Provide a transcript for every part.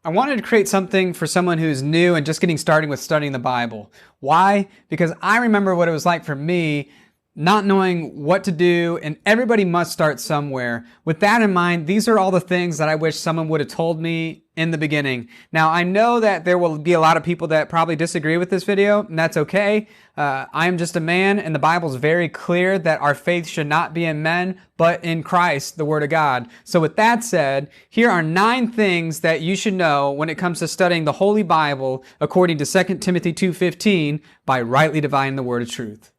I wanted to create something for someone who's new and just getting started with studying the Bible. Why? Because I remember what it was like for me not knowing what to do, and everybody must start somewhere. With that in mind, these are all the things that I wish someone would have told me in the beginning. Now, I know that there will be a lot of people that probably disagree with this video, and that's okay. I am just a man, and the Bible is very clear that our faith should not be in men, but in Christ, the Word of God. So with that said, here are 9 things that you should know when it comes to studying the Holy Bible according to 2 Timothy 2:15 by rightly dividing the word of truth.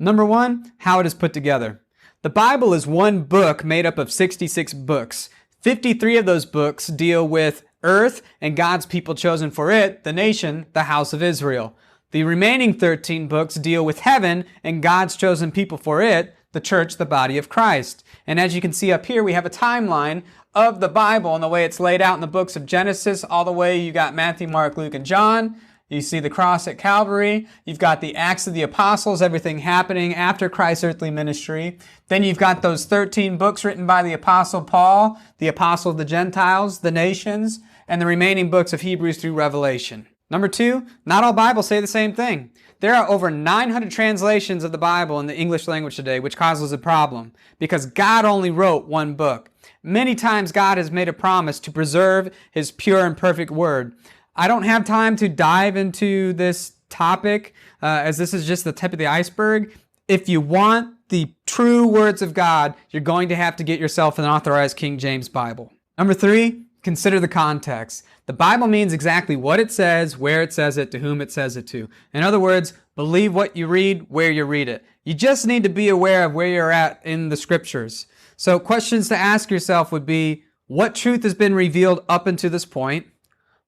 Number 1, how it is put together. The Bible is one book made up of 66 books. 53 of those books deal with earth and God's people chosen for it, the nation, the house of Israel. The remaining 13 books deal with heaven and God's chosen people for it, the church, the body of Christ. And as you can see up here, we have a timeline of the Bible and the way it's laid out in the books of Genesis, all the way you got Matthew, Mark, Luke, and John. You see the cross at Calvary. You've got the Acts of the Apostles, everything happening after Christ's earthly ministry. Then you've got those 13 books written by the Apostle Paul, the Apostle of the Gentiles, the nations, and the remaining books of Hebrews through Revelation. Number 2, not all Bibles say the same thing. There are over 900 translations of the Bible in the English language today, which causes a problem because God only wrote one book. Many times God has made a promise to preserve His pure and perfect word. I don't have time to dive into this topic as this is just the tip of the iceberg. If you want the true words of God, you're going to have to get yourself an authorized King James Bible. Number 3, consider the context. The Bible means exactly what it says, where it says it, to whom it says it to. In other words, believe what you read, where you read it. You just need to be aware of where you're at in the scriptures. So questions to ask yourself would be, what truth has been revealed up until this point?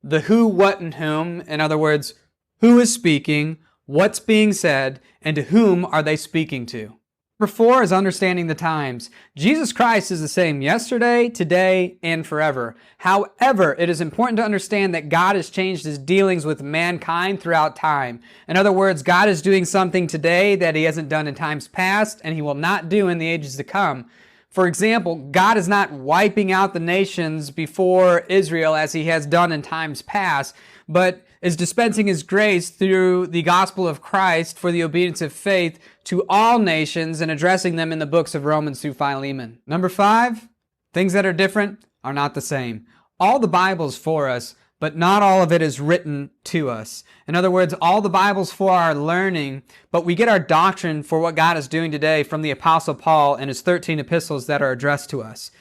The who, what, and whom. In other words, who is speaking, what's being said, and to whom are they speaking to? Number 4 is understanding the times. Jesus Christ is the same yesterday, today, and forever. However, it is important to understand that God has changed His dealings with mankind throughout time. In other words, God is doing something today that He hasn't done in times past, and He will not do in the ages to come. For example, God is not wiping out the nations before Israel as He has done in times past, but is dispensing His grace through the gospel of Christ for the obedience of faith to all nations and addressing them in the books of Romans through Philemon. Number 5, things that are different are not the same. All the Bible is for us, but not all of it is written to us. In other words, all the Bible's for our learning, but we get our doctrine for what God is doing today from the Apostle Paul and his 13 epistles that are addressed to us.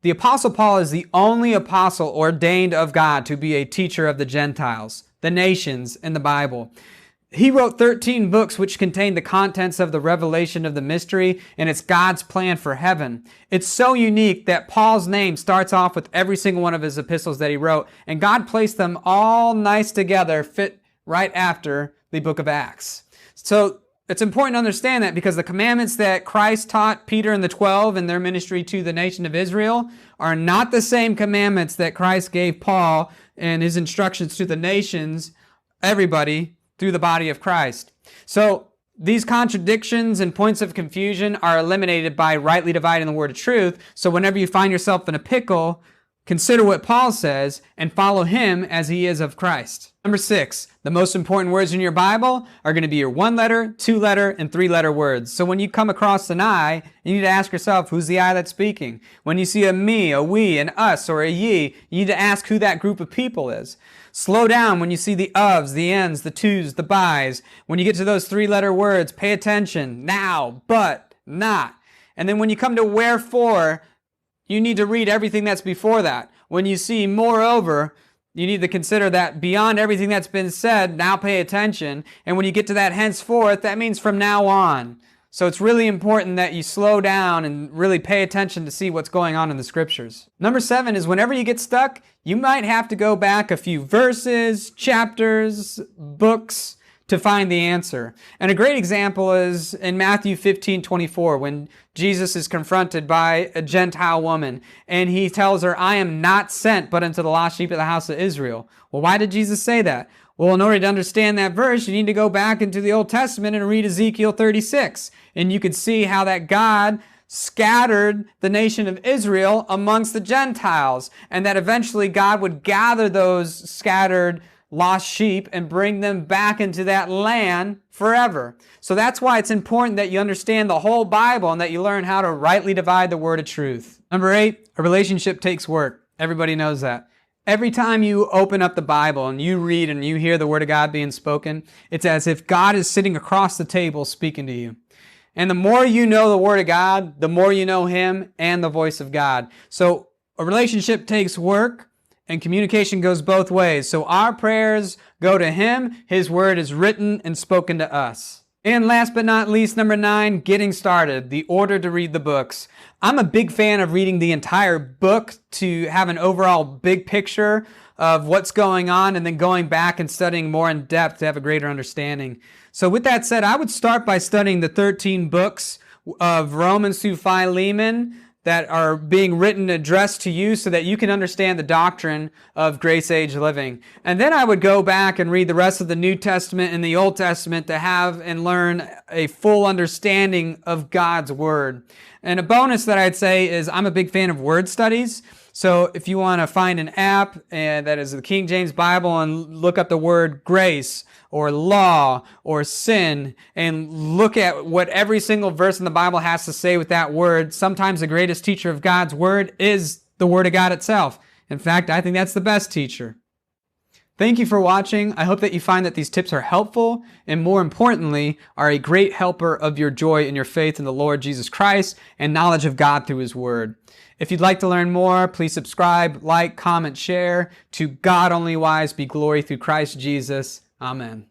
The Apostle Paul is the only apostle ordained of God to be a teacher of the Gentiles, the nations in the Bible. He wrote 13 books which contain the contents of the revelation of the mystery, and it's God's plan for heaven. It's so unique that Paul's name starts off with every single one of his epistles that he wrote, and God placed them all nice together, fit right after the book of Acts. So it's important to understand that because the commandments that Christ taught Peter and the 12 in their ministry to the nation of Israel are not the same commandments that Christ gave Paul and his instructions to the nations, everybody, through the body of Christ. So these contradictions and points of confusion are eliminated by rightly dividing the word of truth. So whenever you find yourself in a pickle, consider what Paul says and follow him as he is of Christ. Number 6, the most important words in your Bible are going to be your 1-letter, 2-letter, and 3-letter words. So when you come across an I, you need to ask yourself, who's the I that's speaking? When you see a me, a we, an us, or a ye, you need to ask who that group of people is. Slow down when you see the ofs, the ends, the tos, the bys. When you get to those 3-letter words, pay attention. Now, but, not. And then when you come to wherefore, you need to read everything that's before that. When you see moreover, you need to consider that beyond everything that's been said, now pay attention. And when you get to that henceforth, that means from now on. So it's really important that you slow down and really pay attention to see what's going on in the scriptures. Number 7 is whenever you get stuck, you might have to go back a few verses, chapters, books to find the answer. And a great example is in Matthew 15:24 when Jesus is confronted by a Gentile woman and he tells her, I am not sent but unto the lost sheep of the house of Israel. Well, why did Jesus say that? Well, in order to understand that verse, you need to go back into the Old Testament and read Ezekiel 36. And you can see how that God scattered the nation of Israel amongst the Gentiles, and that eventually God would gather those scattered lost sheep and bring them back into that land forever. So that's why it's important that you understand the whole Bible and that you learn how to rightly divide the word of truth. Number 8, a relationship takes work. Everybody knows that. Every time you open up the Bible and you read and you hear the Word of God being spoken, it's as if God is sitting across the table speaking to you. And the more you know the Word of God, the more you know Him and the voice of God. So a relationship takes work and communication goes both ways. So our prayers go to Him, His Word is written and spoken to us. And last but not least, number 9, getting started, the order to read the books. I'm a big fan of reading the entire book to have an overall big picture of what's going on and then going back and studying more in depth to have a greater understanding. So with that said, I would start by studying the 13 books of Romans through Philemon that are being written and addressed to you so that you can understand the doctrine of grace age living. And then I would go back and read the rest of the New Testament and the Old Testament to have and learn a full understanding of God's Word. And a bonus that I'd say is I'm a big fan of word studies. So if you want to find an app that is the King James Bible and look up the word grace or law or sin and look at what every single verse in the Bible has to say with that word, sometimes the greatest teacher of God's Word is the Word of God itself. In fact, I think that's the best teacher. Thank you for watching. I hope that you find that these tips are helpful and, more importantly, are a great helper of your joy in your faith in the Lord Jesus Christ and knowledge of God through His Word. If you'd like to learn more, please subscribe, like, comment, share. To God only wise be glory through Christ Jesus. Amen.